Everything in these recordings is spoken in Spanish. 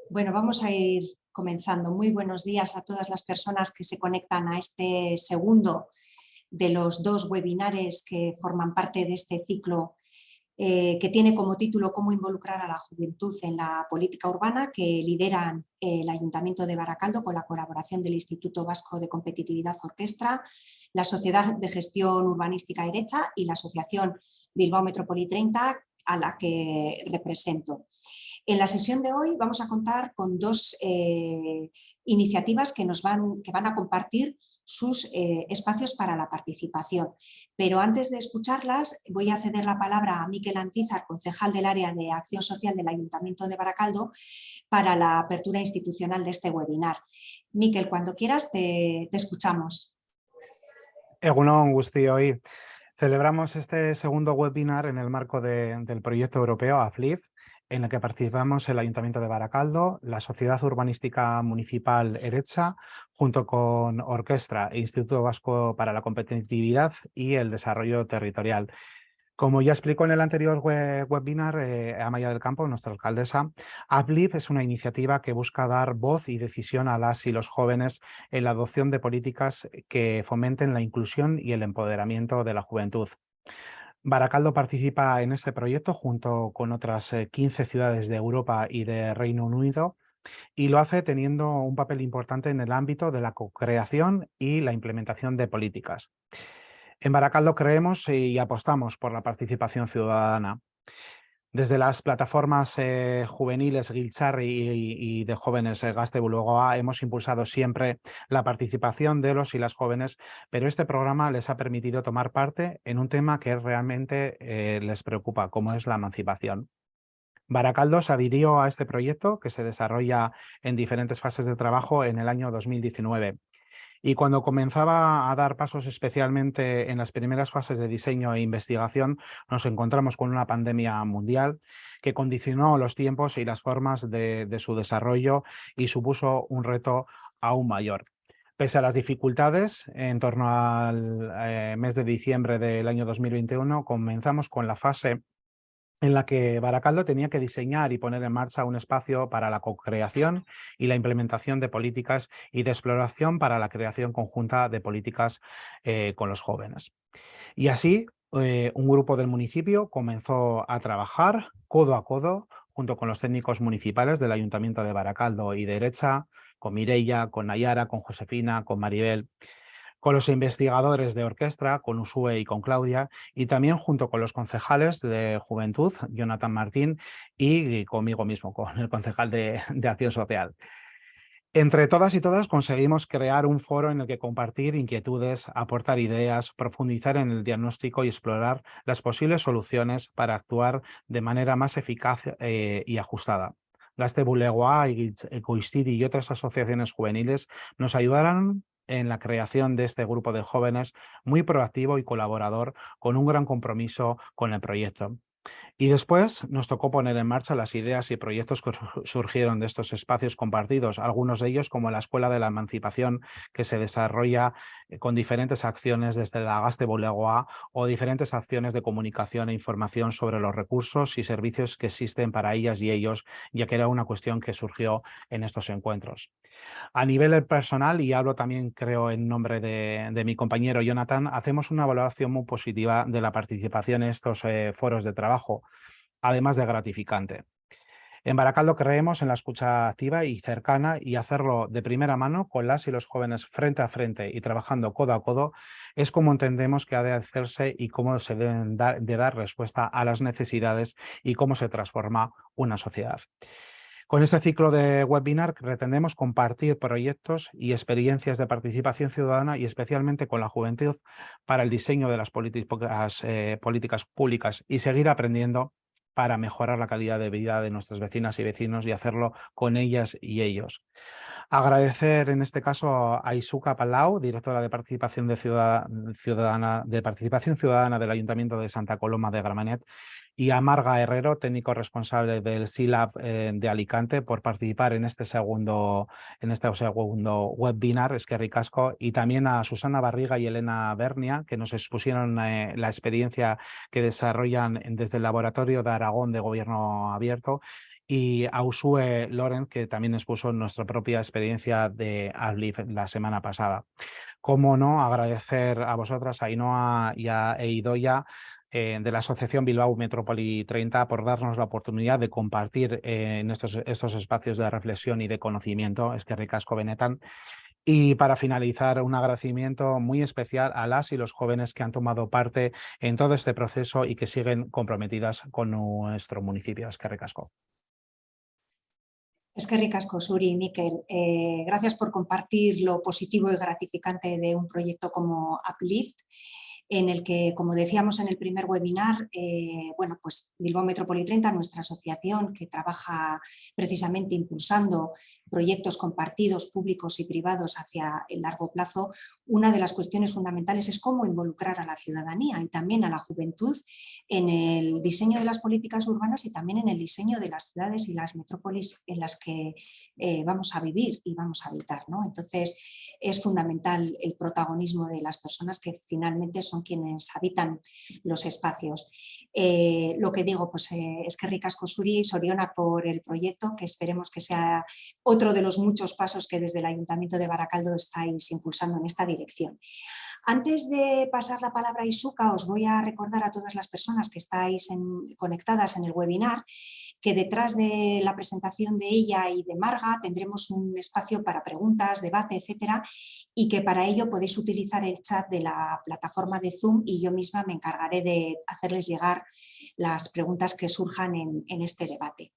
Bueno, vamos a ir comenzando. Muy buenos días a todas las personas que se conectan a este segundo de los dos webinares que forman parte de este ciclo que tiene como título Cómo involucrar a la juventud en la política urbana, que lideran el Ayuntamiento de Baracaldo con la colaboración del Instituto Vasco de Competitividad Orquestra, la Sociedad de Gestión Urbanística Erecha y la Asociación Bilbao Metrópoli 30, a la que represento. En la sesión de hoy vamos a contar con dos iniciativas que van a compartir sus espacios para la participación. Pero antes de escucharlas, voy a ceder la palabra a Miquel Antizar, concejal del área de Acción Social del Ayuntamiento de Baracaldo, para la apertura institucional de este webinar. Miquel, cuando quieras te escuchamos. Egunon guztioi. Celebramos este segundo webinar en el marco del proyecto europeo AFLIF, en el que participamos el Ayuntamiento de Baracaldo, la Sociedad Urbanística Municipal Erecha, junto con Orquestra e Instituto Vasco para la Competitividad y el Desarrollo Territorial. Como ya explicó en el anterior webinar, Amaia del Campo, nuestra alcaldesa, APLIF es una iniciativa que busca dar voz y decisión a las y los jóvenes en la adopción de políticas que fomenten la inclusión y el empoderamiento de la juventud. Baracaldo participa en este proyecto junto con otras 15 ciudades de Europa y de Reino Unido y lo hace teniendo un papel importante en el ámbito de la co-creación y la implementación de políticas. En Baracaldo creemos y apostamos por la participación ciudadana. Desde las plataformas juveniles Giltzarri y de jóvenes Gazte Bulegoa hemos impulsado siempre la participación de los y las jóvenes, pero este programa les ha permitido tomar parte en un tema que realmente les preocupa, como es la emancipación. Baracaldo se adhirió a este proyecto, que se desarrolla en diferentes fases de trabajo, en el año 2019. Y cuando comenzaba a dar pasos, especialmente en las primeras fases de diseño e investigación, nos encontramos con una pandemia mundial que condicionó los tiempos y las formas de su desarrollo y supuso un reto aún mayor. Pese a las dificultades, en torno al mes de diciembre del año 2021, comenzamos con la fase en la que Baracaldo tenía que diseñar y poner en marcha un espacio para la co-creación y la implementación de políticas y de exploración para la creación conjunta de políticas con los jóvenes. Y así, un grupo del municipio comenzó a trabajar codo a codo junto con los técnicos municipales del Ayuntamiento de Baracaldo y de Erecha, con Mireia, con Nayara, con Josefina, con Maribel, con los investigadores de orquesta, con Usue y con Claudia, y también junto con los concejales de Juventud, Jonathan Martín, y conmigo mismo, con el concejal de Acción Social. Entre todas y todas conseguimos crear un foro en el que compartir inquietudes, aportar ideas, profundizar en el diagnóstico y explorar las posibles soluciones para actuar de manera más eficaz y ajustada. Gazte Bulegoa, Ecoistiri y otras asociaciones juveniles nos ayudaron en la creación de este grupo de jóvenes muy proactivo y colaborador, con un gran compromiso con el proyecto. Y después nos tocó poner en marcha las ideas y proyectos que surgieron de estos espacios compartidos, algunos de ellos como la Escuela de la Emancipación, que se desarrolla con diferentes acciones desde la Gazte Bulegoa, o diferentes acciones de comunicación e información sobre los recursos y servicios que existen para ellas y ellos, ya que era una cuestión que surgió en estos encuentros. A nivel personal, y hablo también creo en nombre de mi compañero Jonathan, hacemos una evaluación muy positiva de la participación en estos foros de trabajo, además de gratificante. En Baracaldo creemos en la escucha activa y cercana, y hacerlo de primera mano con las y los jóvenes frente a frente y trabajando codo a codo es como entendemos que ha de hacerse y cómo se deben dar respuesta a las necesidades y cómo se transforma una sociedad. Con este ciclo de webinar pretendemos compartir proyectos y experiencias de participación ciudadana, y especialmente con la juventud, para el diseño de las políticas públicas, y seguir aprendiendo para mejorar la calidad de vida de nuestras vecinas y vecinos, y hacerlo con ellas y ellos. Agradecer en este caso a Isuka Palau, directora de Participación Ciudadana del Ayuntamiento de Santa Coloma de Gramenet, y a Marga Herrero, técnico responsable del SILAB de Alicante, por participar en este segundo webinar. Eskerrik asko. Y también a Susana Barriga y Elena Bernia, que nos expusieron la experiencia que desarrollan desde el Laboratorio de Aragón de Gobierno Abierto, y a Usue Loren, que también expuso nuestra propia experiencia de Uplift la semana pasada. Cómo no agradecer a vosotras, a Ainhoa y a Idoia, de la Asociación Bilbao Metrópoli 30 por darnos la oportunidad de compartir en estos espacios de reflexión y de conocimiento. Eskerrik asko benetan. Y para finalizar, un agradecimiento muy especial a las y los jóvenes que han tomado parte en todo este proceso y que siguen comprometidas con nuestro municipio. Eskerrik asko. Eskerrik asko, Suri, Mikel. Gracias por compartir lo positivo y gratificante de un proyecto como Uplift, en el que, como decíamos en el primer webinar, bueno, pues Bilbao Metrópoli 30, nuestra asociación que trabaja precisamente impulsando proyectos compartidos públicos y privados hacia el largo plazo, una de las cuestiones fundamentales es cómo involucrar a la ciudadanía y también a la juventud en el diseño de las políticas urbanas y también en el diseño de las ciudades y las metrópolis en las que vamos a vivir y vamos a habitar, ¿no? Entonces, es fundamental el protagonismo de las personas que finalmente son quienes habitan los espacios. Lo que digo, pues eskerrik asko zuri, Soriona por el proyecto, que esperemos que sea otro de los muchos pasos que desde el Ayuntamiento de Baracaldo estáis impulsando en esta dirección. Antes de pasar la palabra a Isuka, os voy a recordar a todas las personas que estáis conectadas en el webinar que detrás de la presentación de ella y de Marga tendremos un espacio para preguntas, debate, etcétera, y que para ello podéis utilizar el chat de la plataforma de Zoom y yo misma me encargaré de hacerles llegar las preguntas que surjan en este debate.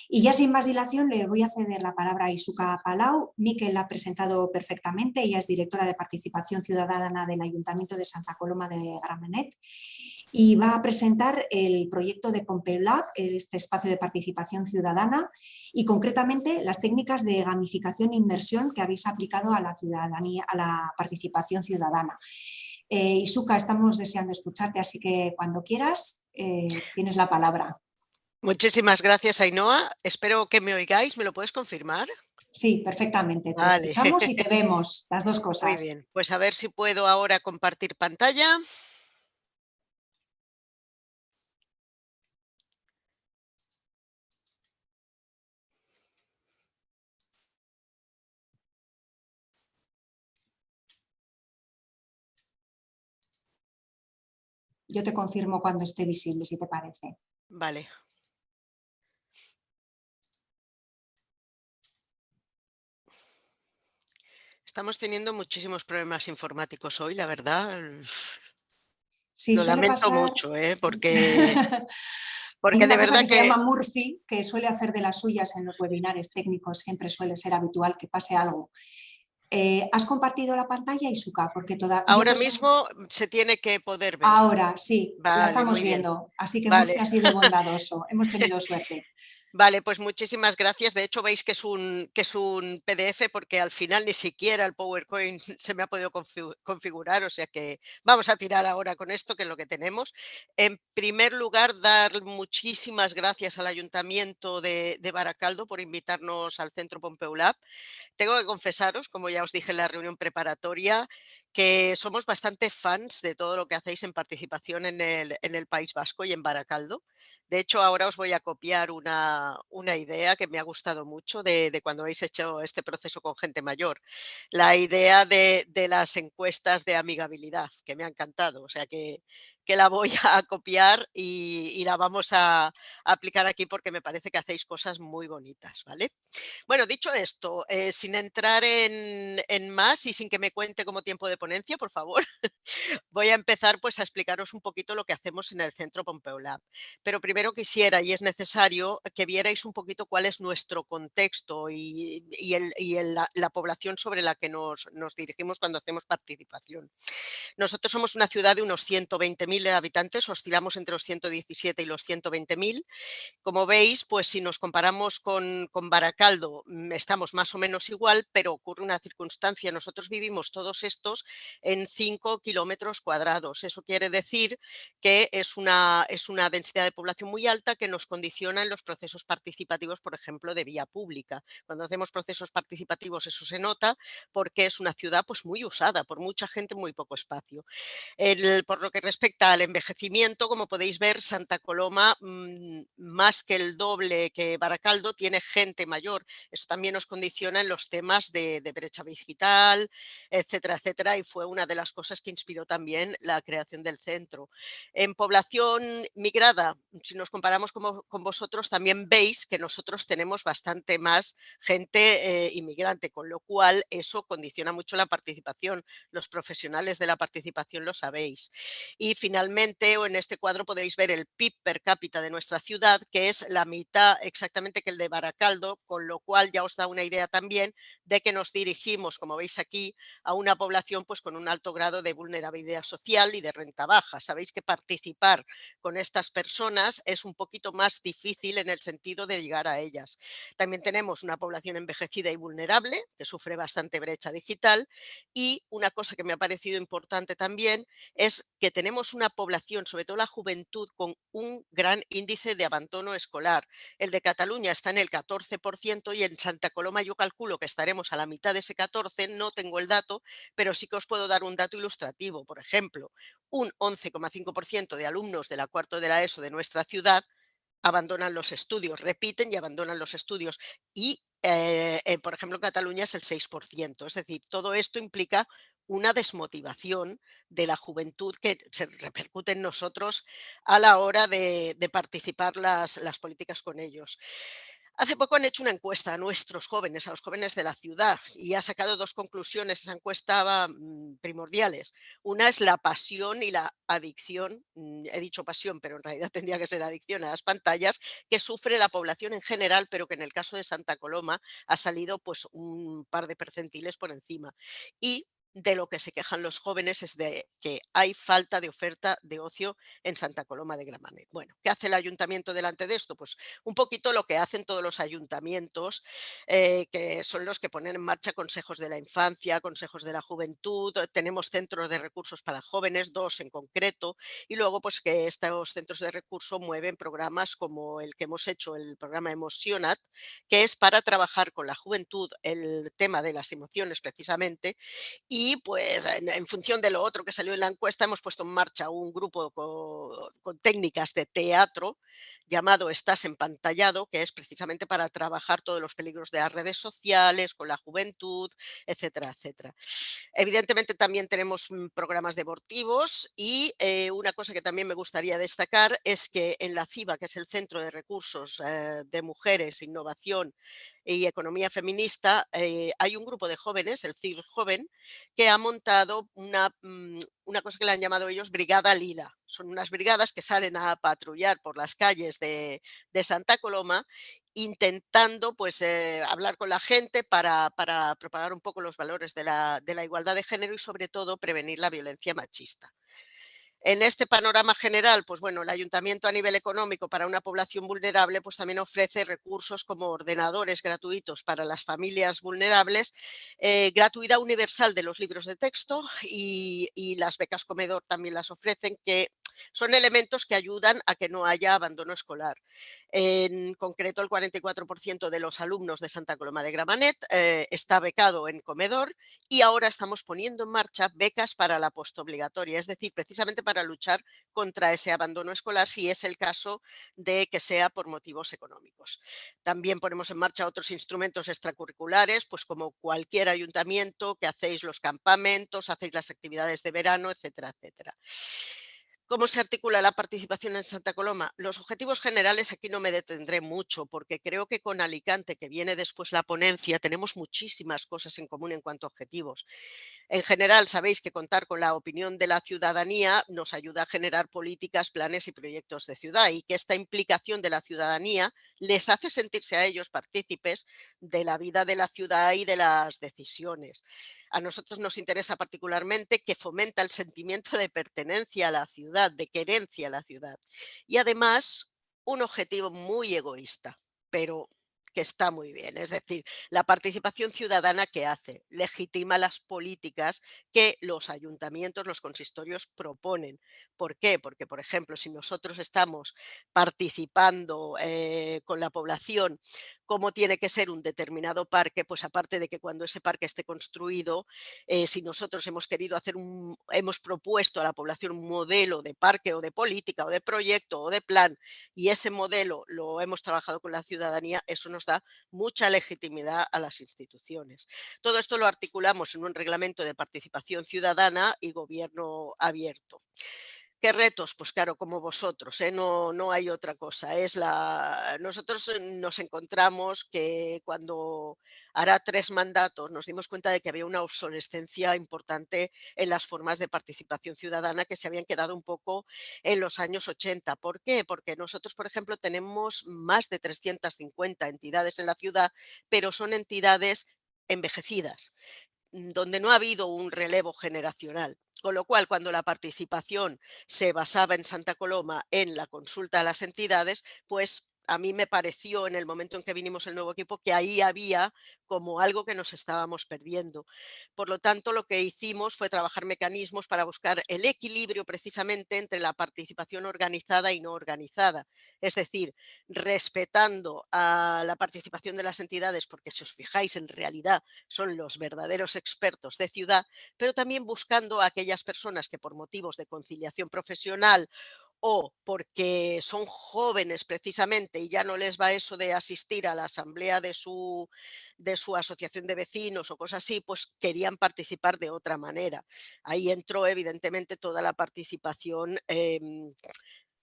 Y ya sin más dilación le voy a ceder la palabra a Isuka Palau. Mikel la ha presentado perfectamente, ella es directora de Participación Ciudadana del Ayuntamiento de Santa Coloma de Gramenet y va a presentar el proyecto de Pompeu Lab, este espacio de participación ciudadana y concretamente las técnicas de gamificación e inmersión que habéis aplicado a la ciudadanía, a la participación ciudadana. Isuka, estamos deseando escucharte, así que cuando quieras tienes la palabra. Muchísimas gracias, Ainhoa. Espero que me oigáis. ¿Me lo puedes confirmar? Sí, perfectamente. Te Vale. escuchamos y te vemos, las dos Muy cosas. bien. Pues a ver si puedo ahora compartir pantalla. Yo te confirmo cuando esté visible, si te parece. Vale. Estamos teniendo muchísimos problemas informáticos hoy, la verdad. Sí, Lo suele lamento pasar. mucho, porque Hay de una cosa verdad que se que llama Murphy, que suele hacer de las suyas en los webinars técnicos, siempre suele ser habitual que pase algo. ¿Has compartido la pantalla, Isuka? Porque yo ahora mismo se tiene que poder ver. Ahora sí, la Vale, estamos muy bien. viendo, así que Vale. Murphy ha sido bondadoso, hemos tenido suerte. Vale, pues muchísimas gracias. De hecho, veis que es un PDF porque al final ni siquiera el PowerPoint se me ha podido configurar, o sea que vamos a tirar ahora con esto, que es lo que tenemos. En primer lugar, dar muchísimas gracias al Ayuntamiento de Baracaldo por invitarnos al Centro Pompeu Lab. Tengo que confesaros, como ya os dije en la reunión preparatoria, que somos bastante fans de todo lo que hacéis en participación en el País Vasco y en Baracaldo. De hecho, ahora os voy a copiar una idea que me ha gustado mucho de cuando habéis hecho este proceso con gente mayor. La idea de las encuestas de amigabilidad, que me ha encantado. O sea que la voy a copiar y la vamos a aplicar aquí porque me parece que hacéis cosas muy bonitas, ¿vale? Bueno, dicho esto, sin entrar en más y sin que me cuente como tiempo de ponencia, por favor, voy a empezar pues a explicaros un poquito lo que hacemos en el Centro Pompeu Lab. Pero primero quisiera y es necesario que vierais un poquito cuál es nuestro contexto la población sobre la que nos dirigimos cuando hacemos participación. Nosotros somos una ciudad de unos 120.000 habitantes, oscilamos entre los 117 y los 120.000. Como veis, pues si nos comparamos con Baracaldo, estamos más o menos igual, pero ocurre una circunstancia. Nosotros vivimos todos estos en 5 kilómetros cuadrados. Eso quiere decir que es una densidad de población muy alta que nos condiciona en los procesos participativos, por ejemplo, de vía pública. Cuando hacemos procesos participativos eso se nota porque es una ciudad pues, muy usada por mucha gente, muy poco espacio. Por lo que respecta respecta al envejecimiento, como podéis ver, Santa Coloma, más que el doble que Baracaldo, tiene gente mayor. Eso también nos condiciona en los temas de brecha digital, etcétera, etcétera, y fue una de las cosas que inspiró también la creación del centro. En población migrada, si nos comparamos con vosotros, también veis que nosotros tenemos bastante más gente inmigrante, con lo cual eso condiciona mucho la participación. Los profesionales de la participación lo sabéis. Y finalmente, o en este cuadro podéis ver el PIB per cápita de nuestra ciudad, que es la mitad exactamente que el de Baracaldo, con lo cual ya os da una idea también de que nos dirigimos, como veis aquí, a una población pues, con un alto grado de vulnerabilidad social y de renta baja. Sabéis que participar con estas personas es un poquito más difícil en el sentido de llegar a ellas. También tenemos una población envejecida y vulnerable, que sufre bastante brecha digital, y una cosa que me ha parecido importante también es que tenemos una población, sobre todo la juventud, con un gran índice de abandono escolar. El de Cataluña está en el 14% y en Santa Coloma yo calculo que estaremos a la mitad de ese 14, no tengo el dato, pero sí que os puedo dar un dato ilustrativo. Por ejemplo, un 11,5% de alumnos de la cuarto de la ESO de nuestra ciudad abandonan los estudios, repiten y abandonan los estudios. Y, por ejemplo, en Cataluña es el 6%. Es decir, todo esto implica una desmotivación de la juventud que se repercute en nosotros a la hora de participar las políticas con ellos. Hace poco han hecho una encuesta a nuestros jóvenes, a los jóvenes de la ciudad, y ha sacado dos conclusiones. Esa encuesta primordiales. Una es la pasión y la adicción, he dicho pasión, pero en realidad tendría que ser adicción a las pantallas, que sufre la población en general, pero que en el caso de Santa Coloma ha salido pues un par de percentiles por encima. Y de lo que se quejan los jóvenes es de que hay falta de oferta de ocio en Santa Coloma de Gramenet. Bueno, ¿qué hace el ayuntamiento delante de esto? Pues un poquito lo que hacen todos los ayuntamientos, que son los que ponen en marcha consejos de la infancia, consejos de la juventud, tenemos centros de recursos para jóvenes, 2 en concreto, y luego pues que estos centros de recursos mueven programas como el que hemos hecho, el programa Emocionat, que es para trabajar con la juventud el tema de las emociones precisamente, y pues en función de lo otro que salió en la encuesta hemos puesto en marcha un grupo con técnicas de teatro llamado Estás empantallado, que es precisamente para trabajar todos los peligros de las redes sociales, con la juventud, etcétera, etcétera. Evidentemente también tenemos programas deportivos y una cosa que también me gustaría destacar es que en la CIBA, que es el Centro de Recursos de Mujeres, Innovación y Economía Feminista, hay un grupo de jóvenes, el CIR Joven, que ha montado una cosa que le han llamado ellos Brigada Lila. Son unas brigadas que salen a patrullar por las calles de Santa Coloma intentando pues, hablar con la gente para propagar un poco los valores de la igualdad de género y sobre todo prevenir la violencia machista. En este panorama general, pues bueno, el ayuntamiento a nivel económico para una población vulnerable, pues también ofrece recursos como ordenadores gratuitos para las familias vulnerables, gratuidad universal de los libros de texto y las becas comedor también las ofrecen, que son elementos que ayudan a que no haya abandono escolar. En concreto, el 44% de los alumnos de Santa Coloma de Gramenet está becado en comedor y ahora estamos poniendo en marcha becas para la postobligatoria, es decir, precisamente para luchar contra ese abandono escolar si es el caso de que sea por motivos económicos. También ponemos en marcha otros instrumentos extracurriculares, pues como cualquier ayuntamiento, que hacéis los campamentos, hacéis las actividades de verano, etcétera, etcétera. ¿Cómo se articula la participación en Santa Coloma? Los objetivos generales aquí no me detendré mucho porque creo que con Alicante, que viene después la ponencia, tenemos muchísimas cosas en común en cuanto a objetivos. En general, sabéis que contar con la opinión de la ciudadanía nos ayuda a generar políticas, planes y proyectos de ciudad y que esta implicación de la ciudadanía les hace sentirse a ellos partícipes de la vida de la ciudad y de las decisiones. A nosotros nos interesa particularmente que fomenta el sentimiento de pertenencia a la ciudad, de querencia a la ciudad. Y además, un objetivo muy egoísta, pero que está muy bien. Es decir, la participación ciudadana que hace, legitima las políticas que los ayuntamientos, los consistorios proponen. ¿Por qué? Porque, por ejemplo, si nosotros estamos participando con la población cómo tiene que ser un determinado parque, pues aparte de que cuando ese parque esté construido, si nosotros hemos propuesto a la población un modelo de parque o de política o de proyecto o de plan y ese modelo lo hemos trabajado con la ciudadanía, eso nos da mucha legitimidad a las instituciones. Todo esto lo articulamos en un reglamento de participación ciudadana y gobierno abierto. ¿Qué retos? Pues claro, como vosotros, ¿eh? No hay otra cosa. Nosotros nos encontramos que cuando hará 3 mandatos nos dimos cuenta de que había una obsolescencia importante en las formas de participación ciudadana que se habían quedado un poco en los años 80. ¿Por qué? Porque nosotros, por ejemplo, tenemos más de 350 entidades en la ciudad, pero son entidades envejecidas donde no ha habido un relevo generacional. Con lo cual, cuando la participación se basaba en Santa Coloma en la consulta a las entidades, pues a mí me pareció en el momento en que vinimos el nuevo equipo que ahí había como algo que nos estábamos perdiendo. Por lo tanto, lo que hicimos fue trabajar mecanismos para buscar el equilibrio precisamente entre la participación organizada y no organizada. Es decir, respetando a la participación de las entidades, porque si os fijáis, en realidad son los verdaderos expertos de ciudad, pero también buscando a aquellas personas que por motivos de conciliación profesional o porque son jóvenes precisamente y ya no les va eso de asistir a la asamblea de su asociación de vecinos o cosas así, pues querían participar de otra manera. Ahí entró evidentemente toda la participación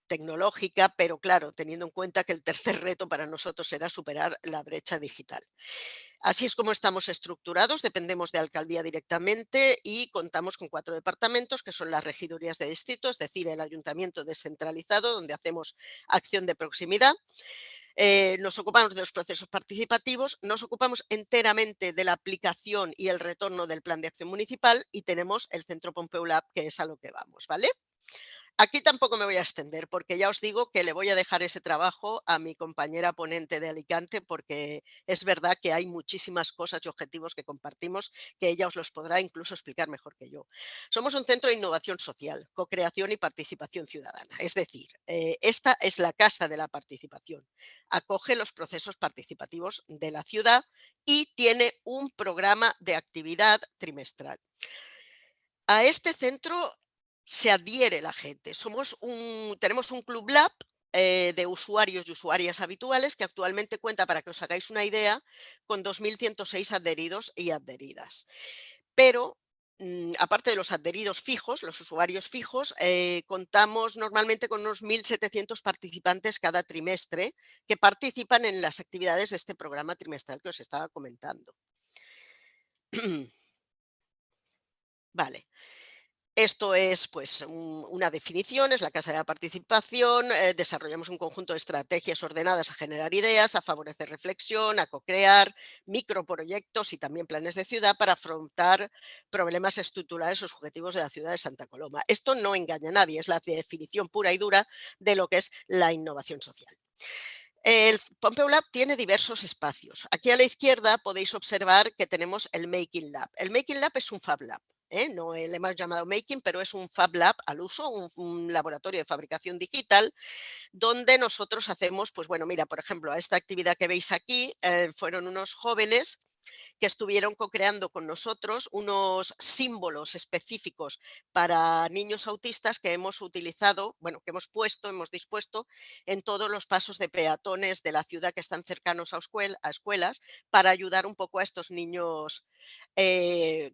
tecnológica, pero claro, teniendo en cuenta que el tercer reto para nosotros era superar la brecha digital. Así es como estamos estructurados, dependemos de alcaldía directamente y contamos con 4 departamentos, que son las regidurías de distrito, es decir, el ayuntamiento descentralizado, donde hacemos acción de proximidad. Nos ocupamos de los procesos participativos, nos ocupamos enteramente de la aplicación y el retorno del plan de acción municipal y tenemos el Centro Pompeu Lab, que es a lo que vamos, ¿vale? Aquí tampoco me voy a extender porque ya os digo que le voy a dejar ese trabajo a mi compañera ponente de Alicante porque es verdad que hay muchísimas cosas y objetivos que compartimos que ella os los podrá incluso explicar mejor que yo. Somos un centro de innovación social, co-creación y participación ciudadana. Es decir, esta es la casa de la participación. Acoge los procesos participativos de la ciudad y tiene un programa de actividad trimestral. A este centro se adhiere la gente. Tenemos un Club Lab de usuarios y usuarias habituales que actualmente cuenta, para que os hagáis una idea, con 2.106 adheridos y adheridas. Pero, aparte de los adheridos fijos, los usuarios fijos, contamos normalmente con unos 1.700 participantes cada trimestre que participan en las actividades de este programa trimestral que os estaba comentando. Vale. Esto es pues una definición, es la casa de la participación, desarrollamos un conjunto de estrategias ordenadas a generar ideas, a favorecer reflexión, a co-crear microproyectos y también planes de ciudad para afrontar problemas estructurales o subjetivos de la ciudad de Santa Coloma. Esto no engaña a nadie, es la definición pura y dura de lo que es la innovación social. El Pompeu Lab tiene diversos espacios. Aquí a la izquierda podéis observar que tenemos el Making Lab. El Making Lab es un Fab Lab. No le hemos llamado Making, pero es un Fab Lab al uso, un laboratorio de fabricación digital, donde nosotros hacemos, pues bueno, mira, por ejemplo, a esta actividad que veis aquí, fueron unos jóvenes que estuvieron co-creando con nosotros unos símbolos específicos para niños autistas que hemos utilizado, bueno, que hemos dispuesto en todos los pasos de peatones de la ciudad que están cercanos a escuelas para ayudar un poco a estos niños que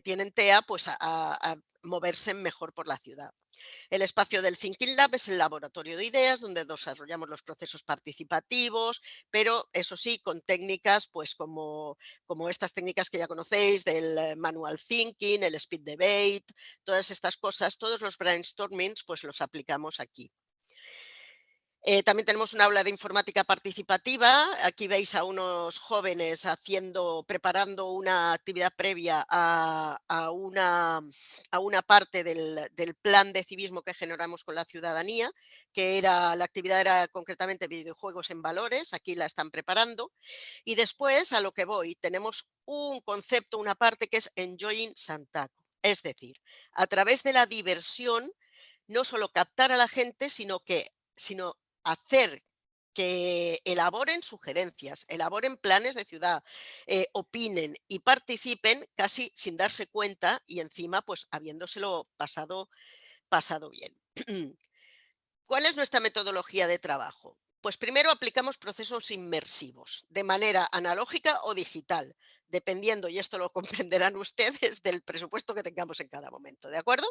tienen TEA pues a moverse mejor por la ciudad. El espacio del Thinking Lab es el laboratorio de ideas donde desarrollamos los procesos participativos, pero eso sí, con técnicas pues como estas técnicas que ya conocéis del manual thinking, el speed debate, todas estas cosas, todos los brainstormings pues los aplicamos aquí. También tenemos un aula de informática participativa. Aquí veis a unos jóvenes preparando una actividad previa a una parte del plan de civismo que generamos con la ciudadanía, la actividad era concretamente videojuegos en valores, aquí la están preparando. Y después, a lo que voy, tenemos un concepto, una parte que es Enjoying Santaco. Es decir, a través de la diversión, no solo captar a la gente, sino hacer que elaboren sugerencias, elaboren planes de ciudad, opinen y participen casi sin darse cuenta y encima pues habiéndoselo pasado bien. ¿Cuál es nuestra metodología de trabajo? Pues primero aplicamos procesos inmersivos de manera analógica o digital, dependiendo, y esto lo comprenderán ustedes, del presupuesto que tengamos en cada momento, ¿de acuerdo?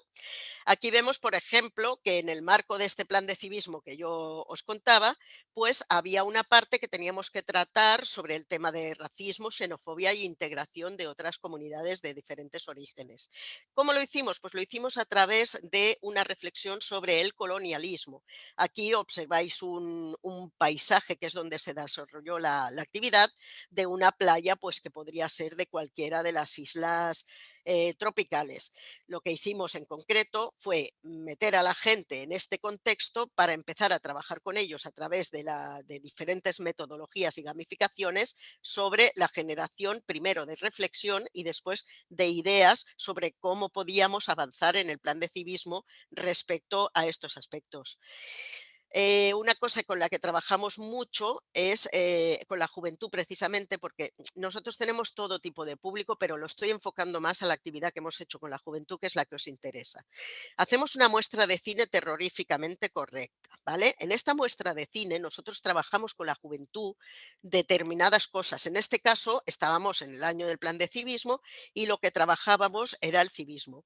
Aquí vemos, por ejemplo, que en el marco de este plan de civismo que yo os contaba, pues había una parte que teníamos que tratar sobre el tema de racismo, xenofobia e integración de otras comunidades de diferentes orígenes. ¿Cómo lo hicimos? Pues lo hicimos a través de una reflexión sobre el colonialismo. Aquí observáis un paisaje que es donde se desarrolló la actividad de una playa pues que podría ser de cualquiera de las islas tropicales. Lo que hicimos en concreto fue meter a la gente en este contexto para empezar a trabajar con ellos a través de diferentes metodologías y gamificaciones sobre la generación primero de reflexión y después de ideas sobre cómo podíamos avanzar en el plan de civismo respecto a estos aspectos. Una cosa con la que trabajamos mucho es con la juventud precisamente porque nosotros tenemos todo tipo de público, pero lo estoy enfocando más a la actividad que hemos hecho con la juventud, que es la que os interesa. Hacemos una muestra de cine terroríficamente correcta, ¿vale? En esta muestra de cine nosotros trabajamos con la juventud determinadas cosas. En este caso estábamos en el año del plan de civismo y lo que trabajábamos era el civismo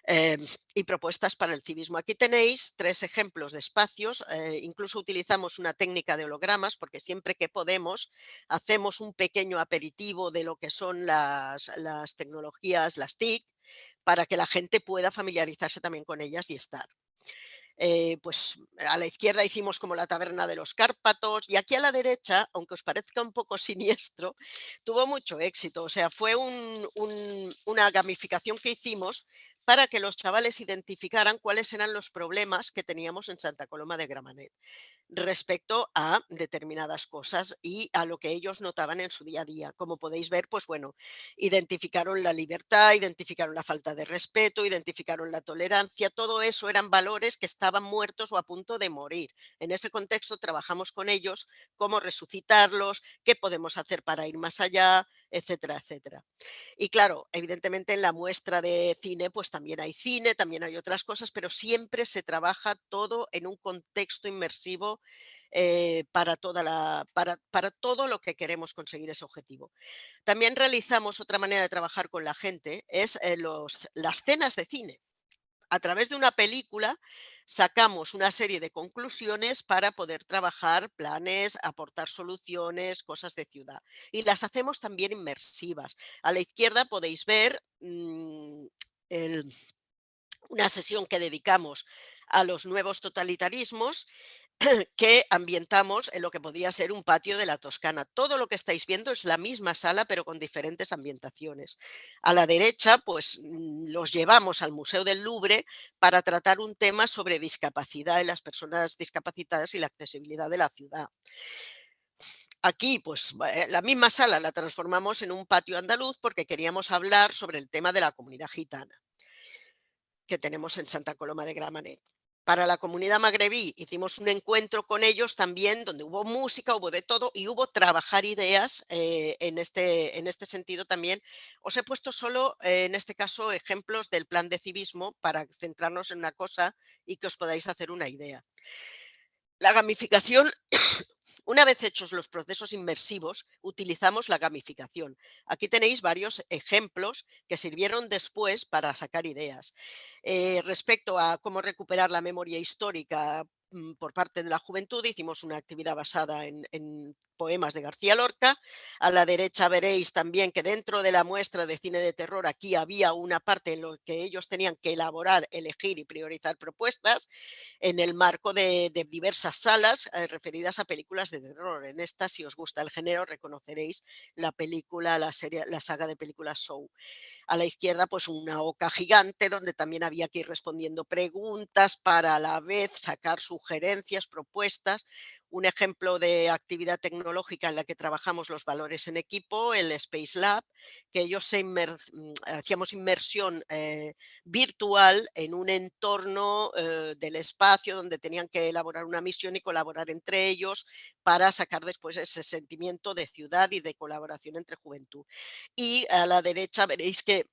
eh, y propuestas para el civismo. Aquí tenéis 3 ejemplos de espacios, incluso utilizamos una técnica de hologramas porque siempre que podemos hacemos un pequeño aperitivo de lo que son las tecnologías, las TIC, para que la gente pueda familiarizarse también con ellas y estar. Pues a la izquierda hicimos como la taberna de los Cárpatos y aquí a la derecha, aunque os parezca un poco siniestro, tuvo mucho éxito. O sea, fue una gamificación que hicimos para que los chavales identificaran cuáles eran los problemas que teníamos en Santa Coloma de Gramenet respecto a determinadas cosas y a lo que ellos notaban en su día a día. Como podéis ver, pues bueno, identificaron la libertad, identificaron la falta de respeto, identificaron la tolerancia, todo eso eran valores que estaban muertos o a punto de morir. En ese contexto trabajamos con ellos, cómo resucitarlos, qué podemos hacer para ir más allá, etcétera, etcétera. Y claro, evidentemente en la muestra de cine, pues también hay cine, también hay otras cosas, pero siempre se trabaja todo en un contexto inmersivo para todo lo que queremos conseguir ese objetivo. También realizamos otra manera de trabajar con la gente, es las cenas de cine. A través de una película sacamos una serie de conclusiones para poder trabajar planes, aportar soluciones, cosas de ciudad. Y las hacemos también inmersivas. A la izquierda podéis ver el- una sesión que dedicamos a los nuevos totalitarismos que ambientamos en lo que podría ser un patio de la Toscana. Todo lo que estáis viendo es la misma sala, pero con diferentes ambientaciones. A la derecha, pues los llevamos al Museo del Louvre para tratar un tema sobre discapacidad en las personas discapacitadas y la accesibilidad de la ciudad. Aquí, pues la misma sala la transformamos en un patio andaluz porque queríamos hablar sobre el tema de la comunidad gitana que tenemos en Santa Coloma de Gramenet. Para la comunidad magrebí hicimos un encuentro con ellos también, donde hubo música, hubo de todo y hubo trabajar ideas en este sentido también. Os he puesto solo, en este caso, ejemplos del plan de civismo para centrarnos en una cosa y que os podáis hacer una idea. La gamificación, una vez hechos los procesos inmersivos, utilizamos la gamificación. Aquí tenéis varios ejemplos que sirvieron después para sacar ideas. Respecto a cómo recuperar la memoria histórica por parte de la juventud, hicimos una actividad basada en poemas de García Lorca. A la derecha veréis también que dentro de la muestra de cine de terror aquí había una parte en la que ellos tenían que elaborar, elegir y priorizar propuestas en el marco de diversas salas referidas a películas de terror. En esta, si os gusta el género, reconoceréis la película, la serie, la saga de películas Show. A la izquierda, pues una oca gigante donde también había que ir respondiendo preguntas para a la vez sacar sugerencias, propuestas. un ejemplo de actividad tecnológica en la que trabajamos los valores en equipo, el Space Lab, que ellos hacíamos inmersión virtual en un entorno del espacio donde tenían que elaborar una misión y colaborar entre ellos para sacar después ese sentimiento de ciudad y de colaboración entre juventud. Y a la derecha veréis que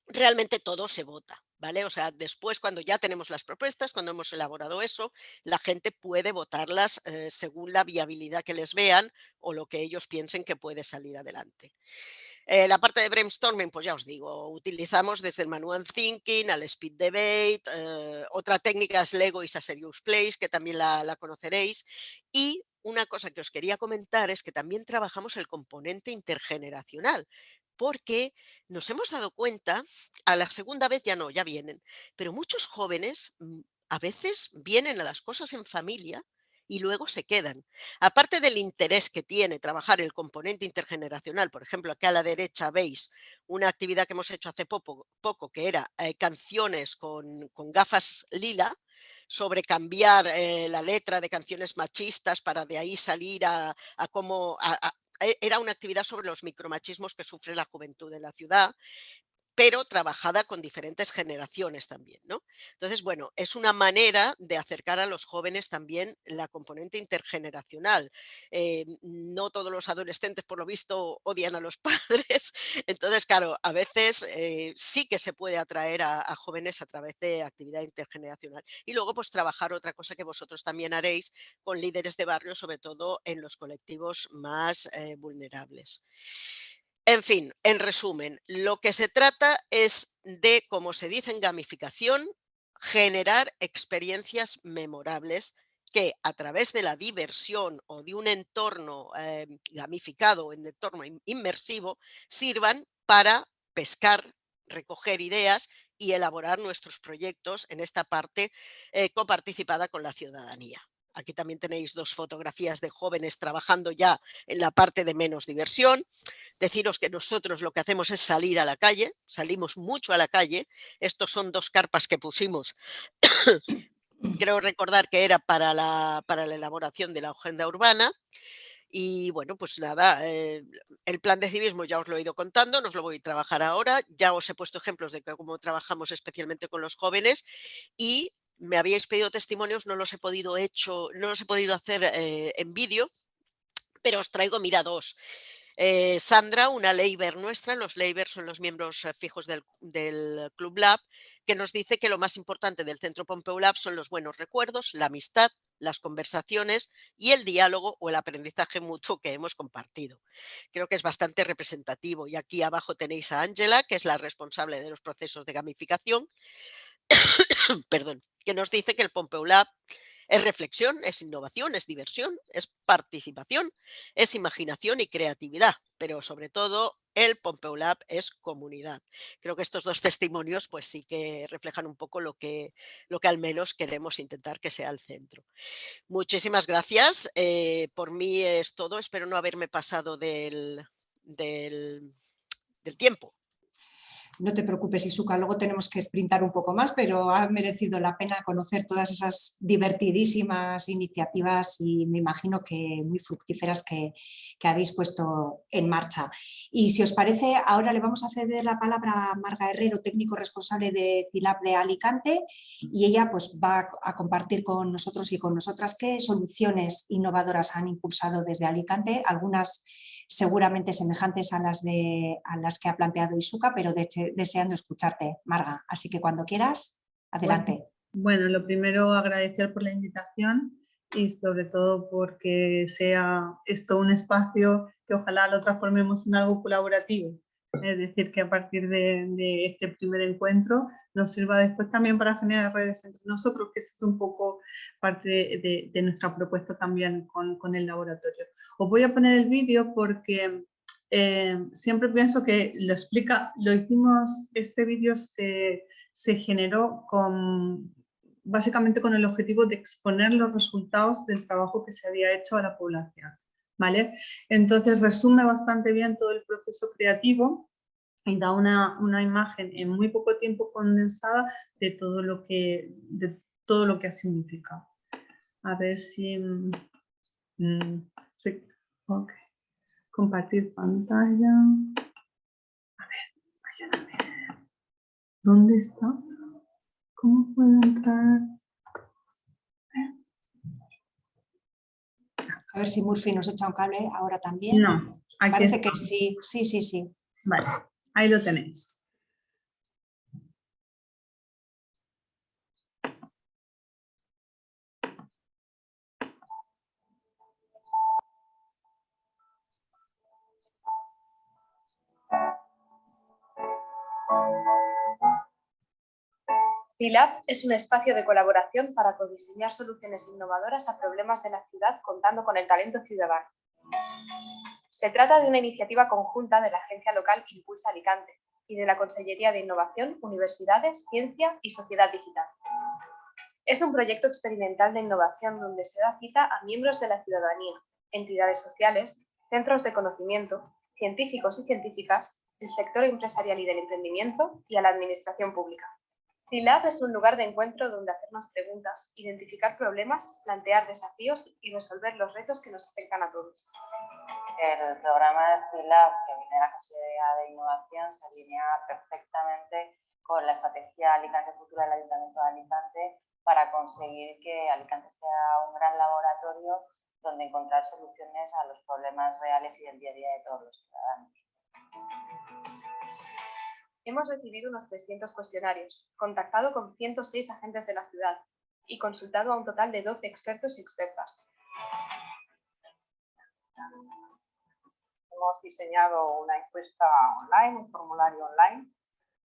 realmente todo se vota, ¿vale? O sea, después cuando ya tenemos las propuestas, cuando hemos elaborado eso, la gente puede votarlas según la viabilidad que les vean o lo que ellos piensen que puede salir adelante. La parte de brainstorming, pues ya os digo, utilizamos desde el manual thinking al speed debate, otra técnica es Lego is a serious place, que también la conoceréis. Y una cosa que os quería comentar es que también trabajamos el componente intergeneracional, porque nos hemos dado cuenta, a la segunda vez ya no, ya vienen, pero muchos jóvenes a veces vienen a las cosas en familia y luego se quedan. Aparte del interés que tiene trabajar el componente intergeneracional, por ejemplo, aquí a la derecha veis una actividad que hemos hecho hace poco que era canciones con gafas lila, sobre cambiar la letra de canciones machistas para de ahí salir a cómo... era una actividad sobre los micromachismos que sufre la juventud en la ciudad, pero trabajada con diferentes generaciones también, ¿no? Entonces, bueno, es una manera de acercar a los jóvenes también la componente intergeneracional. No todos los adolescentes, por lo visto, odian a los padres. Entonces, claro, a veces sí que se puede atraer a jóvenes a través de actividad intergeneracional. Y luego, pues trabajar otra cosa que vosotros también haréis con líderes de barrio, sobre todo en los colectivos más vulnerables. En fin, en resumen, lo que se trata es de, como se dice en gamificación, generar experiencias memorables que a través de la diversión o de un entorno gamificado, un entorno inmersivo, sirvan para pescar, recoger ideas y elaborar nuestros proyectos en esta parte coparticipada con la ciudadanía. Aquí también tenéis dos fotografías de jóvenes trabajando ya en la parte de menos diversión. Deciros que nosotros lo que hacemos es salir a la calle, salimos mucho a la calle. Estos son dos carpas que pusimos, creo recordar que era para la elaboración de la agenda urbana. Y bueno, pues nada, el plan de civismo ya os lo he ido contando, no os lo voy a trabajar ahora. Ya os he puesto ejemplos de cómo trabajamos especialmente con los jóvenes y me habíais pedido testimonios, no los he podido hacer en vídeo, pero os traigo, mira, dos. Sandra, una Leiber nuestra, los Leiber son los miembros fijos del Club Lab, que nos dice que lo más importante del Centro Pompeu Lab son los buenos recuerdos, la amistad, las conversaciones y el diálogo o el aprendizaje mutuo que hemos compartido. Creo que es bastante representativo. Y aquí abajo tenéis a Ángela, que es la responsable de los procesos de gamificación, perdón, que nos dice que el Pompeu Lab es reflexión, es innovación, es diversión, es participación, es imaginación y creatividad, pero sobre todo el Pompeu Lab es comunidad. Creo que estos dos testimonios pues sí que reflejan un poco lo que al menos queremos intentar que sea el centro. Muchísimas gracias. Por mí es todo. Espero no haberme pasado del tiempo. No te preocupes, Isuka, luego tenemos que sprintar un poco más, pero ha merecido la pena conocer todas esas divertidísimas iniciativas y me imagino que muy fructíferas que habéis puesto en marcha. Y si os parece, ahora le vamos a ceder la palabra a Marga Herrero, técnico responsable de CILAB de Alicante, y ella pues, va a compartir con nosotros y con nosotras qué soluciones innovadoras han impulsado desde Alicante, algunas seguramente semejantes a las que ha planteado Isuka, pero deseando escucharte, Marga. Así que cuando quieras, adelante. Bueno, lo primero agradecer por la invitación y sobre todo porque sea esto un espacio que ojalá lo transformemos en algo colaborativo. Es decir, que a partir de este primer encuentro nos sirva después también para generar redes entre nosotros, que es un poco parte de nuestra propuesta también con el laboratorio. Os voy a poner el vídeo porque siempre pienso que lo hicimos, este vídeo se generó básicamente con el objetivo de exponer los resultados del trabajo que se había hecho a la población, ¿vale? Entonces resume bastante bien todo el proceso creativo y da una imagen en muy poco tiempo condensada de todo lo que ha significado. A ver si Sí, ok. Compartir pantalla. A ver, ayúdame. ¿Dónde está? ¿Cómo puedo entrar? A ver si Murphy nos echa un cable ahora también. No, aquí Parece está. que sí, sí. Vale, ahí lo tenéis. CILAB es un espacio de colaboración para codiseñar soluciones innovadoras a problemas de la ciudad contando con el talento ciudadano. Se trata de una iniciativa conjunta de la agencia local Impulsa Alicante y de la Consellería de Innovación, Universidades, Ciencia y Sociedad Digital. Es un proyecto experimental de innovación donde se da cita a miembros de la ciudadanía, entidades sociales, centros de conocimiento, científicos y científicas, el sector empresarial y del emprendimiento y a la administración pública. CILAB es un lugar de encuentro donde hacernos preguntas, identificar problemas, plantear desafíos y resolver los retos que nos afectan a todos. El programa de CILAB, que viene de la Consejería de Innovación, se alinea perfectamente con la estrategia Alicante Futura del Ayuntamiento de Alicante para conseguir que Alicante sea un gran laboratorio donde encontrar soluciones a los problemas reales y del día a día de todos los ciudadanos. Hemos recibido unos 300 cuestionarios, contactado con 106 agentes de la ciudad y consultado a un total de 12 expertos y expertas. Hemos diseñado una encuesta online, un formulario online,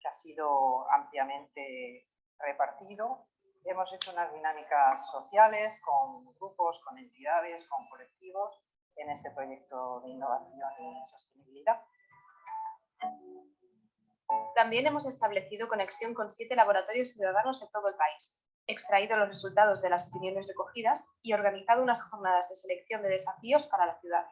que ha sido ampliamente repartido. Hemos hecho unas dinámicas sociales con grupos, con entidades, con colectivos en este proyecto de innovación y sostenibilidad. También hemos establecido conexión con 7 laboratorios ciudadanos de todo el país, extraído los resultados de las opiniones recogidas y organizado unas jornadas de selección de desafíos para la ciudad.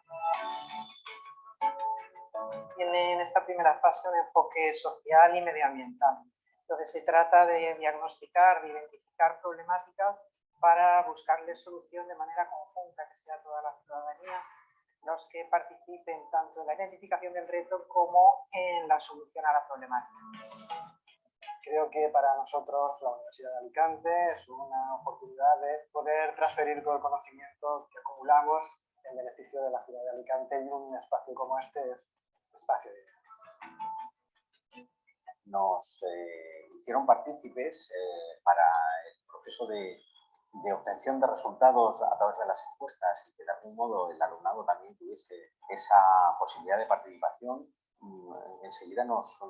Tiene en esta primera fase un enfoque social y medioambiental. Entonces se trata de diagnosticar, de identificar problemáticas para buscarles solución de manera conjunta, que sea toda la ciudadanía los que participen tanto en la identificación del reto como en la solución a la problemática. Creo que para nosotros la Universidad de Alicante es una oportunidad de poder transferir todo el conocimiento que acumulamos en beneficio de la ciudad de Alicante, y un espacio como este es un espacio de... Nos hicieron partícipes para el proceso de obtención de resultados a través de las encuestas, y que de algún modo el alumnado también tuviese esa posibilidad de participación. Enseguida nos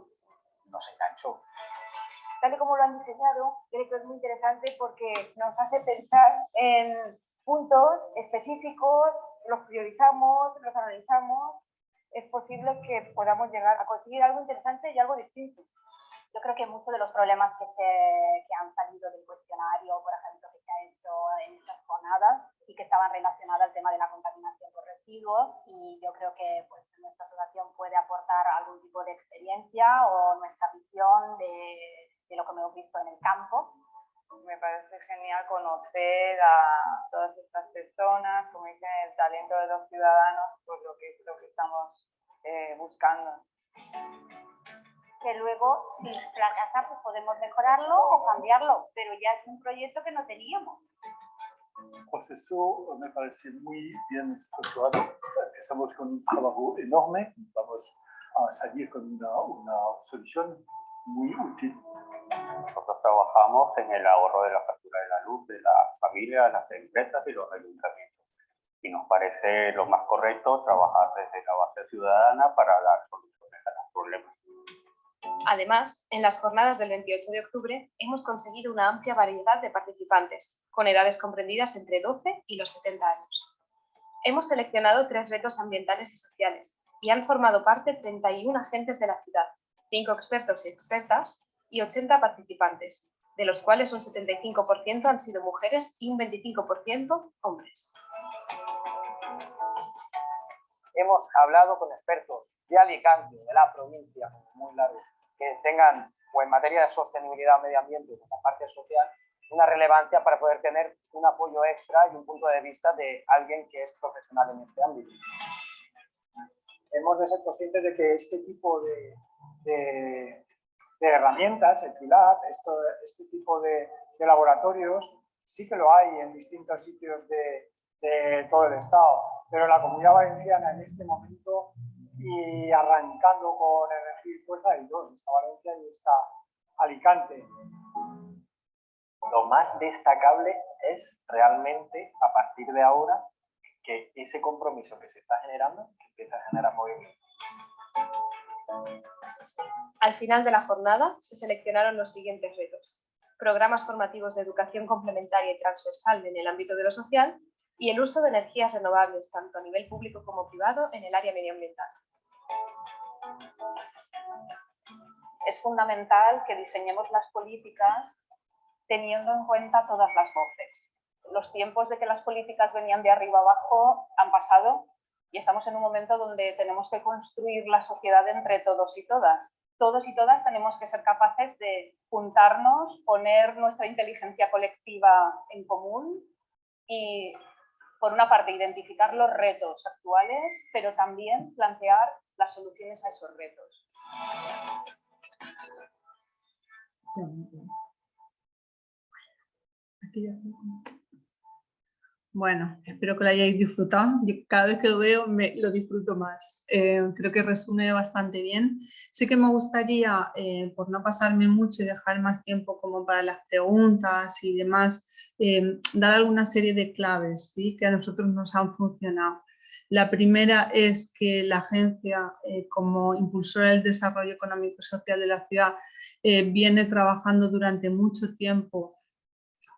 enganchó. Tal y como lo han diseñado, creo que es muy interesante porque nos hace pensar en puntos específicos, los priorizamos, los analizamos. Es posible que podamos llegar a conseguir algo interesante y algo distinto. Yo creo que muchos de los problemas que han salido del cuestionario, por ejemplo, que se ha hecho en estas jornadas y que estaban relacionadas al tema de la contaminación por residuos, y yo creo que pues, nuestra asociación puede aportar algún tipo de experiencia o nuestra visión de lo que hemos visto en el campo. Me parece genial conocer a todas estas personas, como dicen, el talento de los ciudadanos, por lo que es lo que estamos buscando. Que luego, si fracasa, pues podemos mejorarlo o cambiarlo, pero ya es un proyecto que no teníamos. El proceso me parece muy bien estructurado. Empezamos con un trabajo enorme. Vamos a salir con una solución muy útil. Nosotros trabajamos en el ahorro de la factura de la luz de las familias, las empresas y los ayuntamientos. Y nos parece lo más correcto trabajar desde la base ciudadana para dar soluciones a los problemas. Además, en las jornadas del 28 de octubre hemos conseguido una amplia variedad de participantes, con edades comprendidas entre 12 y los 70 años. Hemos seleccionado 3 retos ambientales y sociales y han formado parte 31 agentes de la ciudad, 5 expertos y expertas y 80 participantes, de los cuales un 75% han sido mujeres y un 25% hombres. Hemos hablado con expertos de Alicante, de la provincia, muy largo, que tengan, o en materia de sostenibilidad, medio ambiente, o en la parte social, una relevancia para poder tener un un apoyo extra y un punto de vista de alguien que es profesional en este ámbito. Hemos de ser conscientes de que este tipo de herramientas, el FILAB, este tipo de laboratorios, sí que lo hay en distintos sitios de todo el Estado, pero la Comunidad Valenciana en este momento, y arrancando con Energía y Fuerza, hay dos, está Valencia y está Alicante. Lo más destacable es realmente, a partir de ahora, que ese compromiso que se está generando, que empieza a generar movimiento. Al final de la jornada se seleccionaron los siguientes retos: programas formativos de educación complementaria y transversal en el ámbito de lo social y el uso de energías renovables, tanto a nivel público como privado, en el área medioambiental. Es fundamental que diseñemos las políticas teniendo en cuenta todas las voces. Los tiempos de que las políticas venían de arriba abajo han pasado y estamos en un momento donde tenemos que construir la sociedad entre todos y todas. Todos y todas tenemos que ser capaces de juntarnos, poner nuestra inteligencia colectiva en común y, por una parte, identificar los retos actuales, pero también plantear las soluciones a esos retos. Bueno, espero que lo hayáis disfrutado. Yo cada vez que lo veo lo disfruto más. Creo que resume bastante bien. Sí que me gustaría, por no pasarme mucho y dejar más tiempo como para las preguntas y demás, dar alguna serie de claves, ¿sí?, que a nosotros nos han funcionado. La primera es que la agencia, como impulsora del desarrollo económico y social de la ciudad, viene trabajando durante mucho tiempo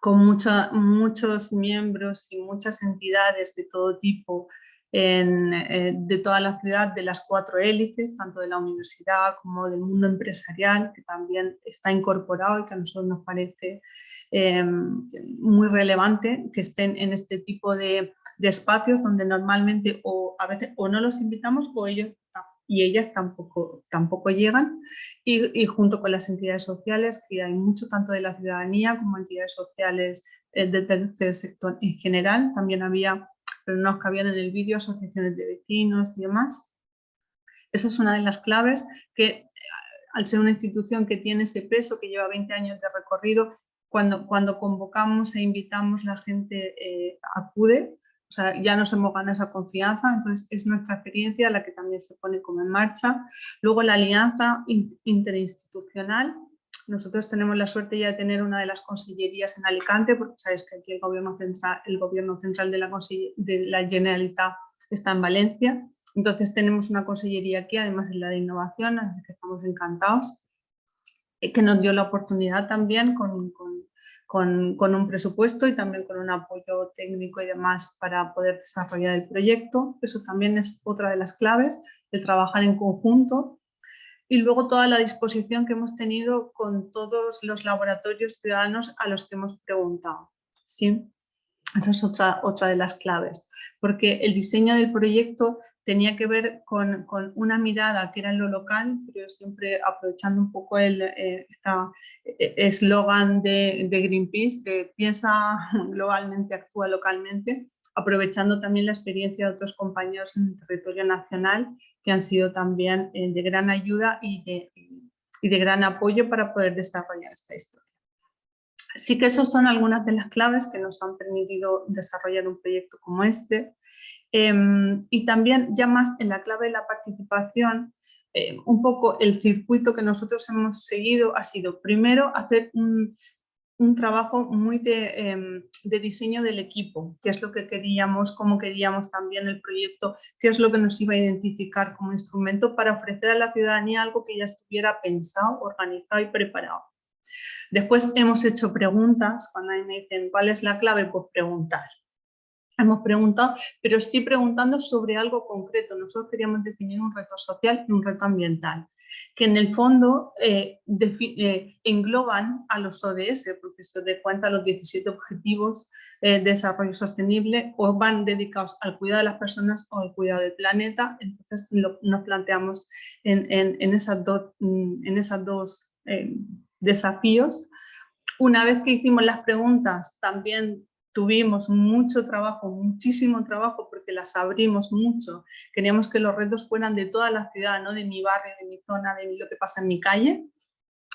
con muchos miembros y muchas entidades de todo tipo de toda la ciudad, de las 4 élites, tanto de la universidad como del mundo empresarial, que también está incorporado y que a nosotros nos parece muy relevante que estén en este tipo de espacios donde normalmente a veces no los invitamos o ellos y ellas tampoco llegan, y junto con las entidades sociales, que hay mucho tanto de la ciudadanía como entidades sociales del tercer sector en general. También había, pero no cabían en el vídeo, asociaciones de vecinos y demás. Eso es una de las claves, que al ser una institución que tiene ese peso, que lleva 20 años de recorrido, cuando convocamos e invitamos, la gente acude. O sea, ya nos hemos ganado esa confianza, entonces es nuestra experiencia la que también se pone como en marcha. Luego la alianza interinstitucional. Nosotros tenemos la suerte ya de tener una de las consellerías en Alicante, porque sabéis que aquí el gobierno central de la Generalitat está en Valencia. Entonces tenemos una consellería aquí, además de la de innovación, así que estamos encantados, que nos dio la oportunidad también con un presupuesto y también con un apoyo técnico y demás para poder desarrollar el proyecto. Eso también es otra de las claves, el trabajar en conjunto. Y luego toda la disposición que hemos tenido con todos los laboratorios ciudadanos a los que hemos preguntado, ¿sí? Esa es otra de las claves, porque el diseño del proyecto tenía que ver con una mirada que era en lo local, pero siempre aprovechando un poco el eslogan de Greenpeace, de piensa globalmente, actúa localmente, aprovechando también la experiencia de otros compañeros en el territorio nacional que han sido también de gran ayuda y de gran apoyo para poder desarrollar esta historia. Sí que esas son algunas de las claves que nos han permitido desarrollar un proyecto como este. Y también, ya más en la clave de la participación, un poco el circuito que nosotros hemos seguido ha sido, primero, hacer un trabajo muy de diseño del equipo, qué es lo que queríamos, cómo queríamos también el proyecto, qué es lo que nos iba a identificar como instrumento para ofrecer a la ciudadanía algo que ya estuviera pensado, organizado y preparado. Después hemos hecho preguntas, cuando me dicen ¿cuál es la clave? Pues preguntar. Hemos preguntado, pero sí preguntando sobre algo concreto. Nosotros queríamos definir un reto social y un reto ambiental, que en el fondo engloban a los ODS, porque se de cuenta los 17 Objetivos de Desarrollo Sostenible, o van dedicados al cuidado de las personas o al cuidado del planeta. Entonces nos planteamos en esas dos desafíos. Una vez que hicimos las preguntas, también tuvimos mucho trabajo, muchísimo trabajo, porque las abrimos mucho. Queríamos que los retos fueran de toda la ciudad, no de mi barrio, de mi zona, de lo que pasa en mi calle,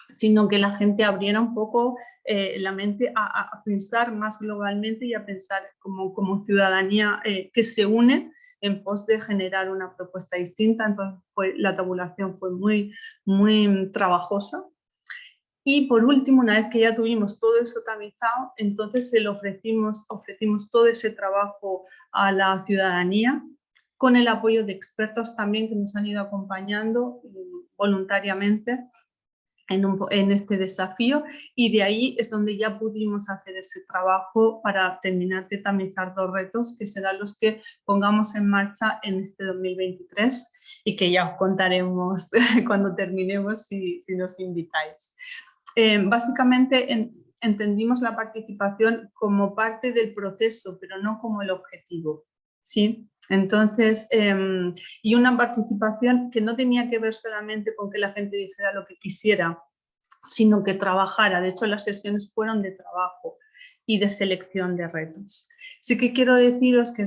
sino que la gente abriera un poco la mente a pensar más globalmente y a pensar como ciudadanía que se une en pos de generar una propuesta distinta. Entonces la tabulación fue muy, muy trabajosa. Y por último, una vez que ya tuvimos todo eso tamizado, entonces ofrecimos todo ese trabajo a la ciudadanía con el apoyo de expertos también que nos han ido acompañando voluntariamente en este desafío, y de ahí es donde ya pudimos hacer ese trabajo para terminar de tamizar 2 retos que serán los que pongamos en marcha en este 2023 y que ya os contaremos cuando terminemos si nos invitáis. Básicamente entendimos la participación como parte del proceso, pero no como el objetivo, ¿sí? Entonces, y una participación que no tenía que ver solamente con que la gente dijera lo que quisiera, sino que trabajara. De hecho, las sesiones fueron de trabajo y de selección de retos. Sí que quiero deciros que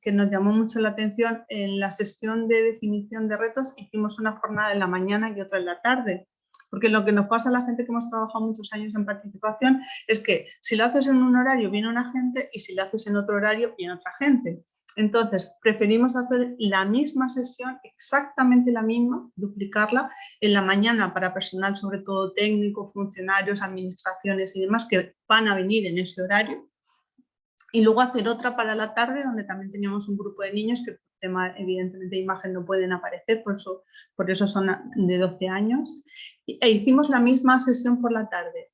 que nos llamó mucho la atención. En la sesión de definición de retos hicimos una jornada en la mañana y otra en la tarde. Porque lo que nos pasa a la gente que hemos trabajado muchos años en participación es que si lo haces en un horario viene una gente y si lo haces en otro horario viene otra gente. Entonces preferimos hacer la misma sesión, exactamente la misma, duplicarla en la mañana para personal, sobre todo técnico, funcionarios, administraciones y demás que van a venir en ese horario. Y luego hacer otra para la tarde, donde también teníamos un grupo de niños que por tema evidentemente de imagen no pueden aparecer, por eso son de 12 años. E hicimos la misma sesión por la tarde,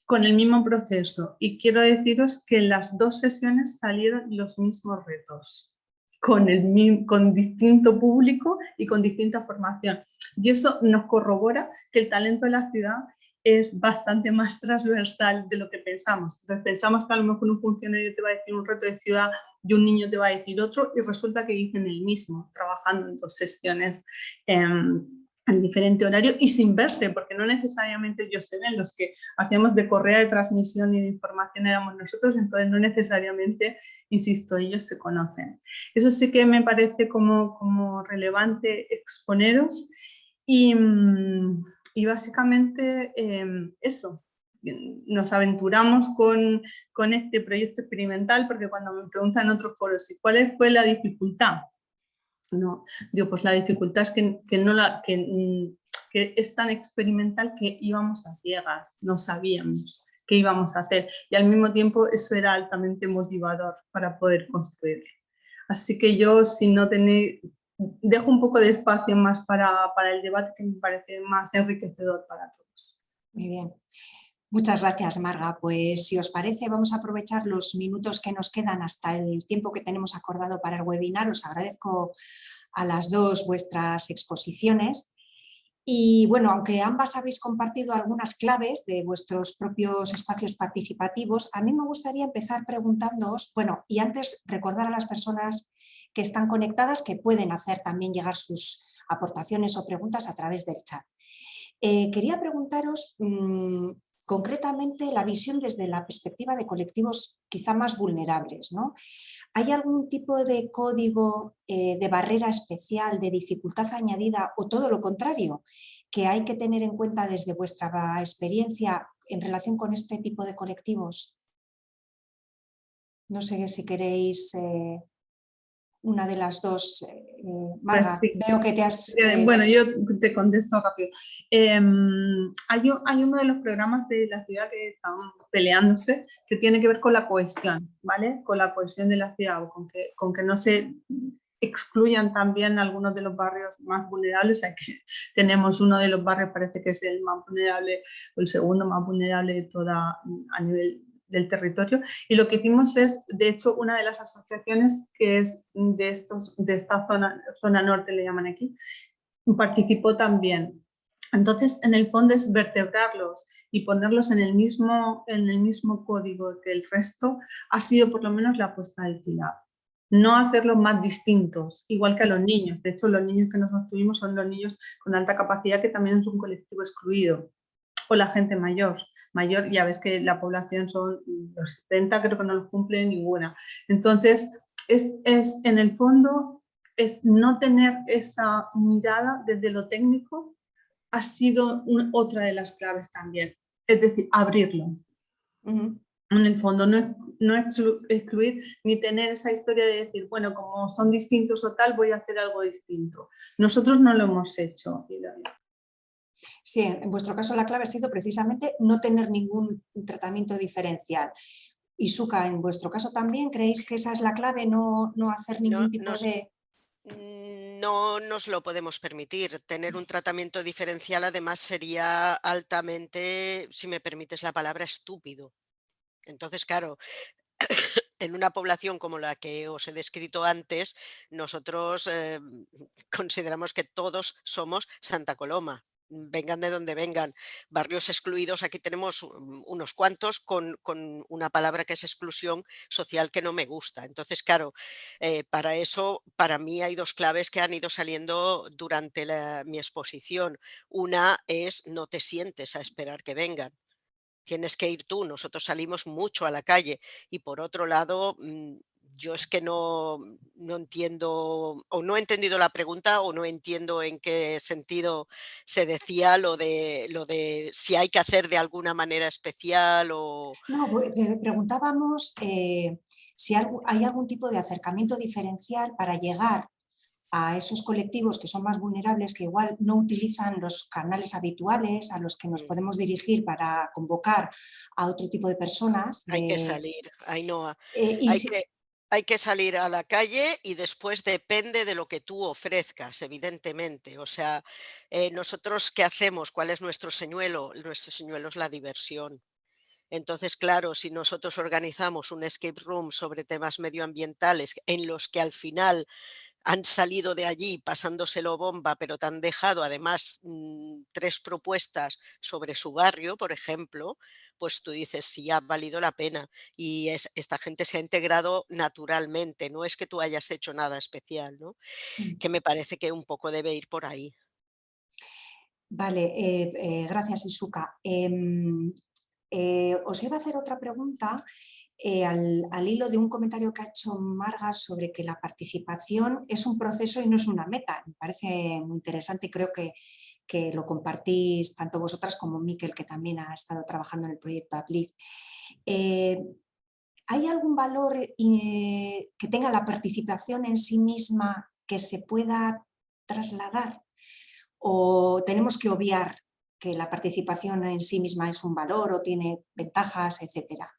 con el mismo proceso. Y quiero deciros que en las 2 sesiones salieron los mismos retos, con distinto público y con distinta formación. Y eso nos corrobora que el talento de la ciudad es bastante más transversal de lo que pensamos. Entonces pensamos que a lo mejor un funcionario te va a decir un reto de ciudad y un niño te va a decir otro, y resulta que dicen el mismo, trabajando en 2 sesiones en diferente horario y sin verse, porque no necesariamente ellos se ven. Los que hacíamos de correa de transmisión y de información éramos nosotros, entonces no necesariamente, insisto, ellos se conocen. Eso sí que me parece como relevante exponeros. Y básicamente eso, nos aventuramos con este proyecto experimental, porque cuando me preguntan en otros foros ¿cuál fue la dificultad? No, digo, pues la dificultad es que es tan experimental que íbamos a ciegas, no sabíamos qué íbamos a hacer, y al mismo tiempo eso era altamente motivador para poder construirlo. Así que yo, si no tenéis, dejo un poco de espacio más para el debate, que me parece más enriquecedor para todos. Muy bien. Muchas gracias, Marga. Pues si os parece, vamos a aprovechar los minutos que nos quedan hasta el tiempo que tenemos acordado para el webinar. Os agradezco a las 2 vuestras exposiciones. Y bueno, aunque ambas habéis compartido algunas claves de vuestros propios espacios participativos, a mí me gustaría empezar preguntándoos, bueno, y antes recordar a las personas que están conectadas que pueden hacer también llegar sus aportaciones o preguntas a través del chat. Quería preguntaros concretamente la visión desde la perspectiva de colectivos quizá más vulnerables, ¿no? ¿Hay algún tipo de código de barrera especial, de dificultad añadida o todo lo contrario que hay que tener en cuenta desde vuestra experiencia en relación con este tipo de colectivos? No sé si queréis una de las 2. Marga, sí. Veo que te has... Bueno, yo te contesto rápido. Hay uno de los programas de la ciudad que están peleándose que tiene que ver con la cohesión, ¿vale? Con la cohesión de la ciudad, con que no se excluyan también algunos de los barrios más vulnerables. Aquí tenemos uno de los barrios, parece que es el más vulnerable o el segundo más vulnerable de toda a nivel del territorio, y lo que hicimos es, de hecho, una de las asociaciones que es de esta zona norte, le llaman aquí, participó también. Entonces, en el fondo es vertebrarlos y ponerlos en el mismo código que el resto, ha sido por lo menos la apuesta del Pilar. No hacerlos más distintos, igual que a los niños. De hecho, los niños que nosotros tuvimos son los niños con alta capacidad, que también es un colectivo excluido, o la gente mayor. mayor, ya ves que la población son los 70, creo que no los cumple ninguna. Entonces, es en el fondo, es no tener esa mirada desde lo técnico, ha sido otra de las claves también, es decir, abrirlo. En el fondo, no excluir ni tener esa historia de decir, bueno, como son distintos o tal, voy a hacer algo distinto. Nosotros no lo hemos hecho. Sí, en vuestro caso la clave ha sido precisamente no tener ningún tratamiento diferencial. Y Suka, en vuestro caso también, ¿creéis que esa es la clave, no hacer ningún tipo de...? No nos lo podemos permitir. Tener un tratamiento diferencial además sería altamente, si me permites la palabra, estúpido. Entonces, claro, en una población como la que os he descrito antes, nosotros consideramos que todos somos Santa Coloma. Vengan de donde vengan, barrios excluidos, aquí tenemos unos cuantos con una palabra que es exclusión social que no me gusta. Entonces, claro, para eso, para mí hay dos claves que han ido saliendo durante mi exposición. Una es no te sientes a esperar que vengan. Tienes que ir tú, nosotros salimos mucho a la calle y por otro lado, yo es que no entiendo o no he entendido la pregunta o no entiendo en qué sentido se decía lo de si hay que hacer de alguna manera especial o... No, preguntábamos si hay algún tipo de acercamiento diferencial para llegar a esos colectivos que son más vulnerables, que igual no utilizan los canales habituales a los que nos podemos dirigir para convocar a otro tipo de personas. Hay que salir, Ainhoa. Y hay que salir a la calle y después depende de lo que tú ofrezcas, evidentemente. O sea, nosotros, ¿qué hacemos? ¿Cuál es nuestro señuelo? Nuestro señuelo es la diversión. Entonces, claro, si nosotros organizamos un escape room sobre temas medioambientales en los que al final han salido de allí pasándoselo bomba, pero te han dejado además 3 propuestas sobre su barrio, por ejemplo, pues tú dices, sí, ha valido la pena. Y esta gente se ha integrado naturalmente, no es que tú hayas hecho nada especial, ¿no? Que me parece que un poco debe ir por ahí. Vale, gracias, Isuka. Os iba a hacer otra pregunta al hilo de un comentario que ha hecho Marga sobre que la participación es un proceso y no es una meta. Me parece muy interesante y creo que lo compartís tanto vosotras como Miquel, que también ha estado trabajando en el proyecto Uplift. ¿Hay algún valor que tenga la participación en sí misma que se pueda trasladar? ¿O tenemos que obviar que la participación en sí misma es un valor o tiene ventajas, etcétera?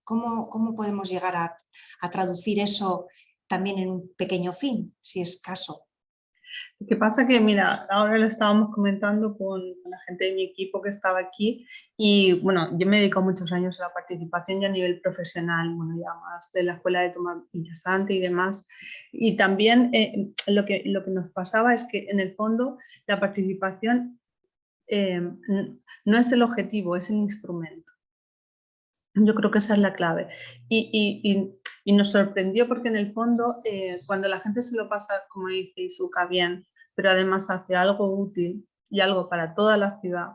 ¿Cómo podemos llegar a traducir eso también en un pequeño fin, si es caso? Lo que pasa que, mira, ahora lo estábamos comentando con la gente de mi equipo que estaba aquí y, bueno, yo me he dedicado muchos años a la participación ya a nivel profesional, bueno, ya más de la escuela de Tomás Interesante y demás. Y también lo que nos pasaba es que, en el fondo, la participación no es el objetivo, es el instrumento. Yo creo que esa es la clave. Y nos sorprendió porque en el fondo, cuando la gente se lo pasa, como dice Isuka, bien, pero además hace algo útil y algo para toda la ciudad,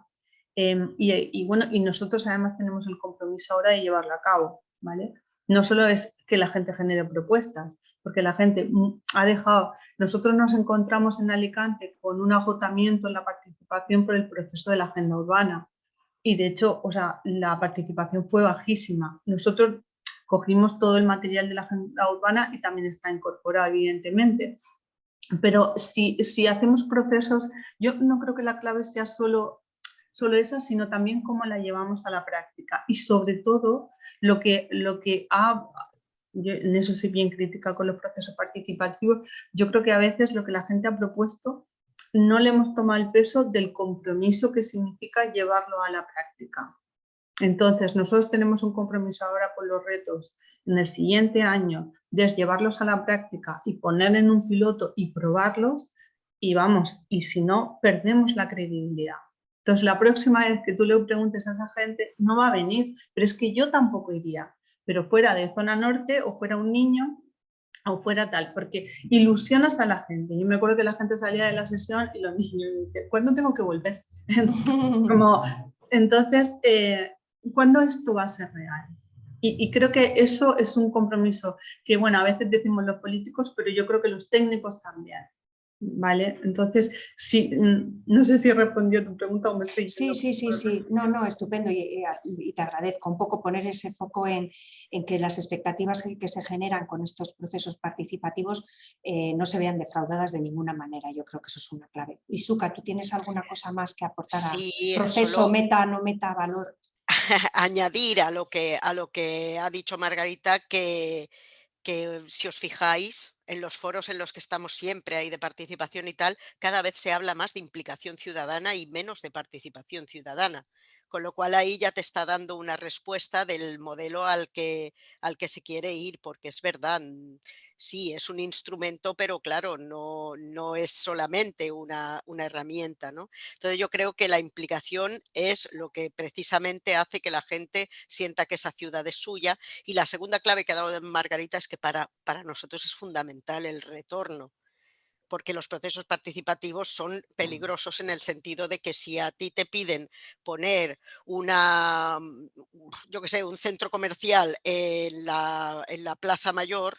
bueno, y nosotros además tenemos el compromiso ahora de llevarlo a cabo, ¿vale? No solo es que la gente genere propuestas, porque la gente ha dejado... Nosotros nos encontramos en Alicante con un agotamiento en la participación por el proceso de la agenda urbana. Y de hecho, o sea, la participación fue bajísima. Nosotros cogimos todo el material de la agenda urbana y también está incorporado, evidentemente. Pero si hacemos procesos, yo no creo que la clave sea solo esa, sino también cómo la llevamos a la práctica. Y sobre todo, yo en eso soy bien crítica con los procesos participativos, yo creo que a veces lo que la gente ha propuesto no le hemos tomado el peso del compromiso que significa llevarlo a la práctica. Entonces, nosotros tenemos un compromiso ahora con los retos en el siguiente año de llevarlos a la práctica y poner en un piloto y probarlos y vamos, y si no, perdemos la credibilidad. Entonces, la próxima vez que tú le preguntes a esa gente, no va a venir, pero es que yo tampoco iría, pero fuera de zona norte o fuera un niño o fuera tal, porque ilusionas a la gente. Yo me acuerdo que la gente salía de la sesión y los niños decían, ¿cuándo tengo que volver? Entonces, ¿cuándo esto va a ser real? Y creo que eso es un compromiso que, bueno, a veces decimos los políticos, pero yo creo que los técnicos también, ¿vale? Entonces, sí, no sé si respondió tu pregunta o me estoy... Sí. No, estupendo y te agradezco un poco poner ese foco en que las expectativas que se generan con estos procesos participativos no se vean defraudadas de ninguna manera. Yo creo que eso es una clave. Isuka, ¿tú tienes alguna cosa más que aportar Sí, a proceso, solo meta, no meta, valor? añadir a lo que ha dicho Margarita que si os fijáis en los foros en los que estamos siempre ahí de participación y tal, cada vez se habla más de implicación ciudadana y menos de participación ciudadana. Con lo cual ahí ya te está dando una respuesta del modelo al que se quiere ir, porque es verdad, sí, es un instrumento, pero claro, no es solamente una herramienta, ¿no? Entonces yo creo que la implicación es lo que precisamente hace que la gente sienta que esa ciudad es suya. Y la segunda clave que ha dado Margarita es que para nosotros es fundamental el retorno, porque los procesos participativos son peligrosos en el sentido de que si a ti te piden poner yo que sé, un centro comercial en la Plaza Mayor,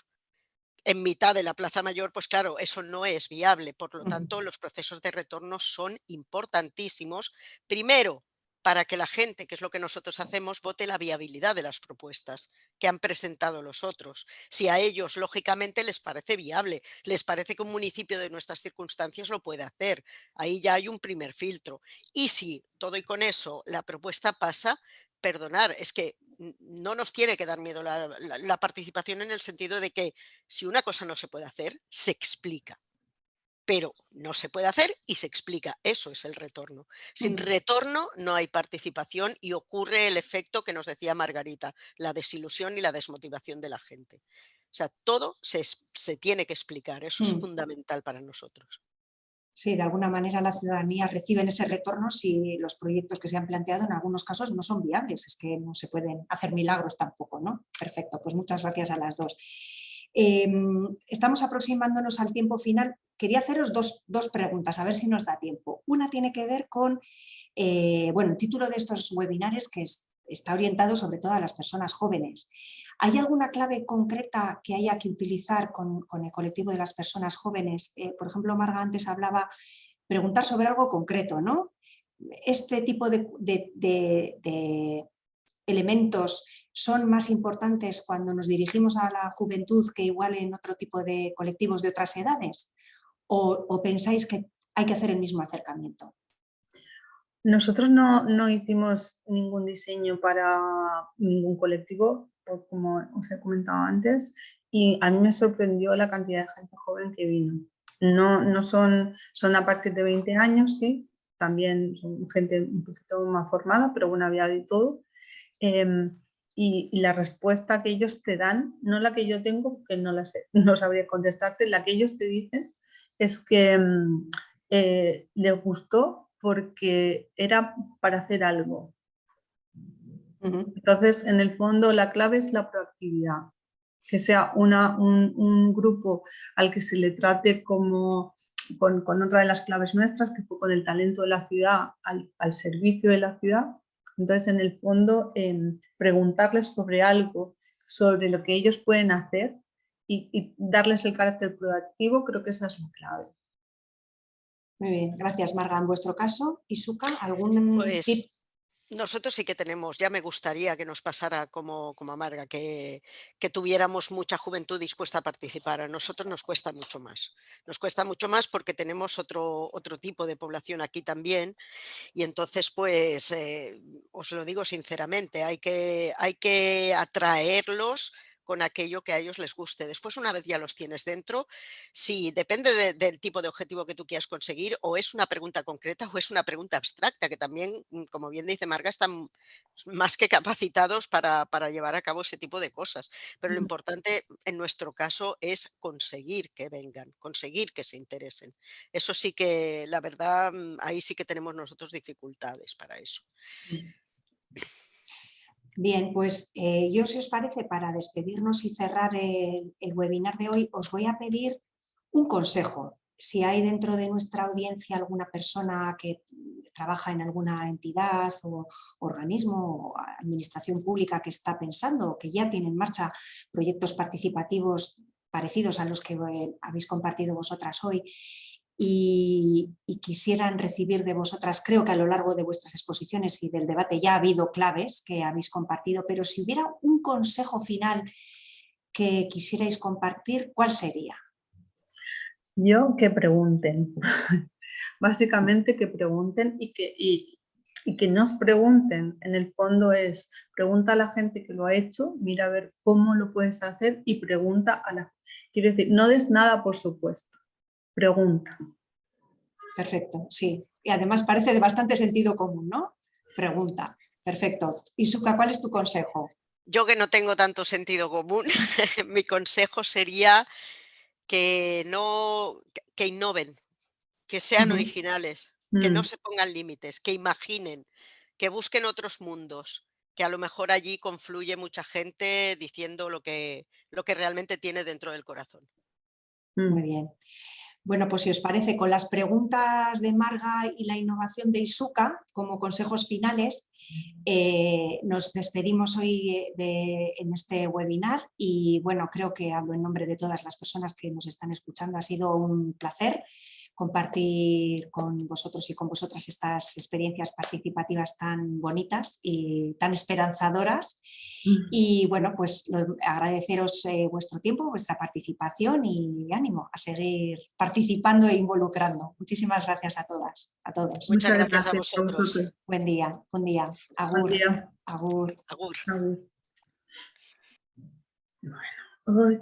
en mitad de la Plaza Mayor, pues claro, eso no es viable. Por lo tanto, los procesos de retorno son importantísimos. Primero, para que la gente, que es lo que nosotros hacemos, vote la viabilidad de las propuestas que han presentado los otros. Si a ellos, lógicamente, les parece viable, les parece que un municipio de nuestras circunstancias lo puede hacer. Ahí ya hay un primer filtro. Y si todo y con eso la propuesta pasa, perdonar, es que no nos tiene que dar miedo la participación en el sentido de que si una cosa no se puede hacer, se explica. Pero no se puede hacer y se explica. Eso es el retorno. Sin retorno no hay participación y ocurre el efecto que nos decía Margarita, la desilusión y la desmotivación de la gente. O sea, todo se tiene que explicar. Eso es fundamental para nosotros. Sí, de alguna manera la ciudadanía recibe ese retorno si los proyectos que se han planteado en algunos casos no son viables, es que no se pueden hacer milagros tampoco, ¿no? Perfecto, pues muchas gracias a las dos. Estamos aproximándonos al tiempo final. Quería haceros dos preguntas, a ver si nos da tiempo. Una tiene que ver con, el título de estos webinares que está orientado sobre todo a las personas jóvenes. ¿Hay alguna clave concreta que haya que utilizar con el colectivo de las personas jóvenes? Por ejemplo, Marga antes hablaba, preguntar sobre algo concreto, ¿no? Este tipo de elementos son más importantes cuando nos dirigimos a la juventud que igual en otro tipo de colectivos de otras edades? ¿O pensáis que hay que hacer el mismo acercamiento? Nosotros no hicimos ningún diseño para ningún colectivo, como os he comentado antes, y a mí me sorprendió la cantidad de gente joven que vino. No son a partir de 20 años, sí, también son gente un poquito más formada, pero bueno, había de todo. Y la respuesta que ellos te dan, no la que yo tengo, porque no sabría contestarte, la que ellos te dicen es que les gustó porque era para hacer algo. Entonces, en el fondo, la clave es la proactividad, que sea un grupo al que se le trate como con otra de las claves nuestras, que fue con el talento de la ciudad al servicio de la ciudad. Entonces, en el fondo, preguntarles sobre algo, sobre lo que ellos pueden hacer y darles el carácter proactivo, creo que esa es la clave. Muy bien, gracias Marga. En vuestro caso, Isuka, ¿algún tip? Nosotros sí que tenemos, ya me gustaría que nos pasara como a Marga, que tuviéramos mucha juventud dispuesta a participar. A nosotros nos cuesta mucho más. Nos cuesta mucho más porque tenemos otro tipo de población aquí también y entonces, pues, os lo digo sinceramente, hay que atraerlos con aquello que a ellos les guste. Después, una vez ya los tienes dentro, sí, depende del tipo de objetivo que tú quieras conseguir, o es una pregunta concreta o es una pregunta abstracta, que también, como bien dice Marga, están más que capacitados para llevar a cabo ese tipo de cosas. Pero lo importante en nuestro caso es conseguir que vengan, conseguir que se interesen. Eso sí que, la verdad, ahí sí que tenemos nosotros dificultades para eso. Bien, pues yo, si os parece, para despedirnos y cerrar el webinar de hoy, os voy a pedir un consejo. Si hay dentro de nuestra audiencia alguna persona que trabaja en alguna entidad o organismo o administración pública que está pensando, que ya tiene en marcha proyectos participativos parecidos a los que habéis compartido vosotras hoy y quisieran recibir de vosotras, creo que a lo largo de vuestras exposiciones y del debate ya ha habido claves que habéis compartido, pero si hubiera un consejo final que quisierais compartir, ¿cuál sería? Yo que pregunten, básicamente que pregunten y que nos pregunten. En el fondo es, pregunta a la gente que lo ha hecho, mira a ver cómo lo puedes hacer y pregunta a la... Quiero decir, no des nada por supuesto, pregunta. Perfecto, sí. Y además parece de bastante sentido común, ¿no? Pregunta. Perfecto. Isuka, ¿cuál es tu consejo? Yo que no tengo tanto sentido común, mi consejo sería que innoven, que sean originales, que no se pongan límites, que imaginen, que busquen otros mundos, que a lo mejor allí confluye mucha gente diciendo lo que realmente tiene dentro del corazón. Muy bien. Bueno, pues si os parece, con las preguntas de Marga y la innovación de Isuka como consejos finales, nos despedimos hoy en este webinar y bueno, creo que hablo en nombre de todas las personas que nos están escuchando. Ha sido un placer compartir con vosotros y con vosotras estas experiencias participativas tan bonitas y tan esperanzadoras. Y bueno, pues agradeceros vuestro tiempo, vuestra participación y ánimo a seguir participando e involucrando. Muchísimas gracias a todas, a todos. Muchas gracias a vosotros. Buen día, buen día. Agur. Buen día. Agur. Agur. Agur. Bueno,